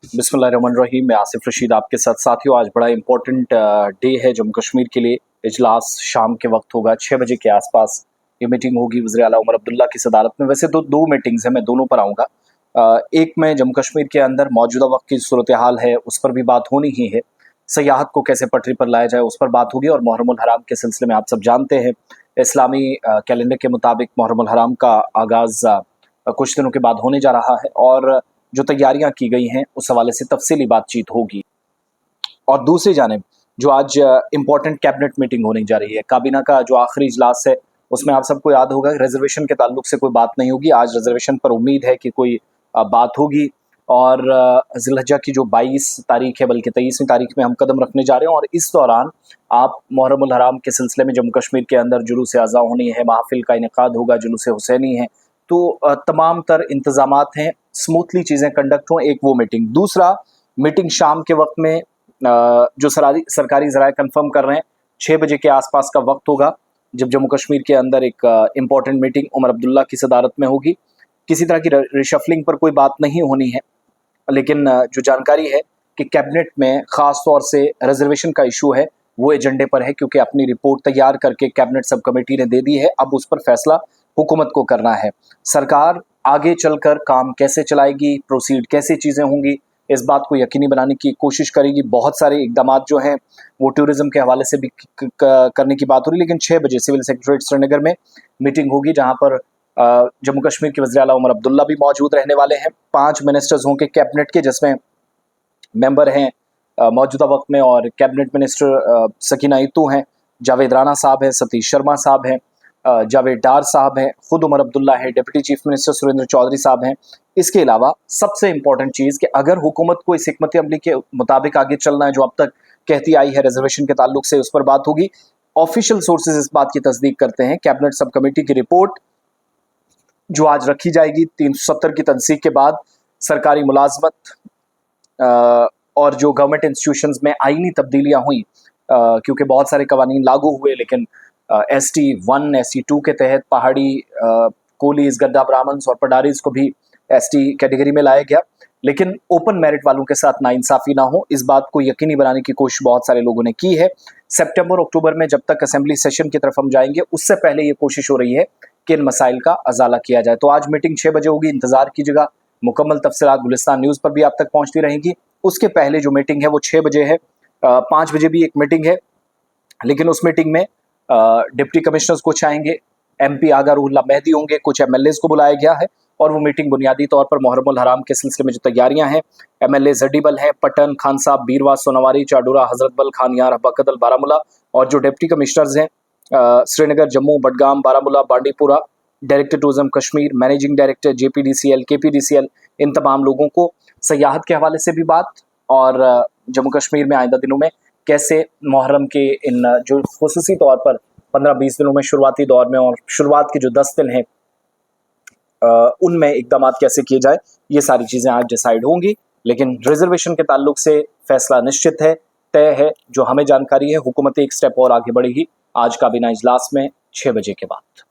बिस्मिल्लाहिर्रहमानिर्रहीम। मैं आसिफ रशीद आपके साथ। साथियों, आज बड़ा इंपॉर्टेंट डे है जम्मू कश्मीर के लिए। इजलास शाम के वक्त होगा, 6 बजे के आसपास ये मीटिंग होगी वज़ीर आला उमर अब्दुल्ला की सदारत में। वैसे तो दो मीटिंग्स हैं, मैं दोनों पर आऊँगा। एक में जम्मू कश्मीर के अंदर मौजूदा वक्त की सूरत हाल है, उस पर भी बात होनी ही है। सयाहत को कैसे पटरी पर लाया जाए, उस पर बात होगी। और मुहर्रमुल हराम के सिलसिले में आप सब जानते हैं, इस्लामी कैलेंडर के मुताबिक मुहर्रमुल हराम का आगाज़ कुछ दिनों के बाद होने जा रहा है, और जो तैयारियां की गई हैं उस हवाले से तफसीली बातचीत होगी। और दूसरी जानिब जो आज इम्पोर्टेंट कैबिनेट मीटिंग होने जा रही है, काबीना का जो आखिरी इजलास है, उसमें आप सबको याद होगा रिजर्वेशन के ताल्लुक से कोई बात नहीं होगी। आज रिजर्वेशन पर उम्मीद है कि कोई बात होगी। और ज़िलहज्जा की जो 22 तारीख है, बल्कि 23वीं तारीख में हम कदम रखने जा रहे हैं। और इस दौरान आप मुहर्रमुल हराम के सिलसिले में जम्मू कश्मीर के अंदर जुलूस अज़ा होनी है, महफिल का इनेकाद होगा, जुलूस हुसैनी है। तो तमाम तर इंतजामात हैं, स्मूथली चीज़ें कंडक्ट हों। एक वो मीटिंग। दूसरा, मीटिंग शाम के वक्त में जो सरकारी ज़राए कंफर्म कर रहे हैं, 6 बजे के आसपास का वक्त होगा, जब जम्मू कश्मीर के अंदर एक इम्पॉर्टेंट मीटिंग उमर अब्दुल्ला की सदारत में होगी। किसी तरह की रिशफलिंग पर कोई बात नहीं होनी है, लेकिन जो जानकारी है कि कैबिनेट में ख़ास तौर से रिजर्वेशन का इशू है, वो एजेंडे पर है, क्योंकि अपनी रिपोर्ट तैयार करके कैबिनेट सब कमेटी ने दे दी है। अब उस पर फैसला हुकूमत को करना है। सरकार आगे चलकर काम कैसे चलाएगी, प्रोसीड कैसे चीज़ें होंगी, इस बात को यकीनी बनाने की कोशिश करेगी। बहुत सारे इकदामात जो हैं वो टूरिज़्म के हवाले से भी करने की बात हो रही है। लेकिन 6 बजे सिविल सेक्रेटरीट श्रीनगर में मीटिंग होगी, जहाँ पर जम्मू कश्मीर के वज़ीर आला उमर अब्दुल्ला भी मौजूद रहने वाले हैं। 5 मिनिस्टर्स होंगे कैबिनेट के, जिसमें मेंबर हैं मौजूदा वक्त में, और कैबिनेट मिनिस्टर सकीना इत्तू हैं, जावेद राना साहब हैं, सतीश शर्मा साहब हैं, जावेद डार साहब हैं, खुद उमर अब्दुल्ला है, deputy chief minister Surendra Chaudhary साहब हैं। इसके अलावा सबसे इंपॉर्टेंट चीज़ कि अगर हुकूमत को इस हिकमत अमली के मुताबिक आगे चलना है, जो अब तक कहती आई है रिजर्वेशन के ताल्लुक से, उस पर बात होगी। ऑफिशियल सोर्सेज इस बात की तस्दीक करते हैं। कैबिनेट सब कमेटी की रिपोर्ट जो आज रखी जाएगी 370 की तनसीक के बाद, सरकारी मुलाजमत और जो गवर्नमेंट इंस्टीट्यूशंस में आईनी तब्दीलियां हुई, क्योंकि बहुत सारे कवानीन लागू हुए, लेकिन ST1 ST2 के तहत पहाड़ी कोलीज, गद्दा ब्राह्मण्स और पडारीज को भी ST कैटेगरी में लाया गया। लेकिन ओपन मेरिट वालों के साथ नाइंसाफ़ी ना हो, इस बात को यकीनी बनाने की कोशिश बहुत सारे लोगों ने की है। सितंबर अक्टूबर में जब तक असेंबली सेशन की तरफ हम जाएंगे, उससे पहले ये कोशिश हो रही है कि इन मसाइल का अजाला किया जाए। तो आज मीटिंग 6 बजे होगी, इंतजार कीजिएगा। मुकम्मल तफसीलात गुलिस्तान न्यूज़ पर भी आप तक पहुँचती रहेंगी। उसके पहले जो मीटिंग है वो 6 बजे है। 5 बजे भी एक मीटिंग है, लेकिन उस मीटिंग में डिप्टी कमिश्नर्स कुछ आएंगे, MP आगा रूहुल्लाह मेहदी होंगे, कुछ MLAs को बुलाया गया है। और वो मीटिंग बुनियादी तौर पर मुहर्रमुल हराम के सिलसिले में जो तैयारियां हैं, MLA जडीबल हैं, पटन, खान साहब, बीरवा, सोनावारी, चाडूरा, हजरत बल, खानियार, बकदल, बारामूला। और जो डिप्टी कमिश्नर्स हैं Srinagar, Jammu, Budgam, Baramulla, Bandipora, director tourism Kashmir, managing director JPDCL, KPDCL, इन तमाम लोगों को सयाहत के हवाले से भी बात, और जम्मू कश्मीर में आइंदा दिनों में कैसे मुहर्रम के इन जो खुसूसी तौर पर 15-20 दिनों में शुरुआती दौर में, और शुरुआत के जो 10 दिन हैं उनमें इकदाम कैसे किए जाए, ये सारी चीज़ें आज डिसाइड होंगी। लेकिन रिजर्वेशन के ताल्लुक से फैसला निश्चित है, तय है। जो हमें जानकारी है, हुकूमत एक स्टेप और आगे बढ़ेगी आज काबीना इजलास में 6 बजे के बाद।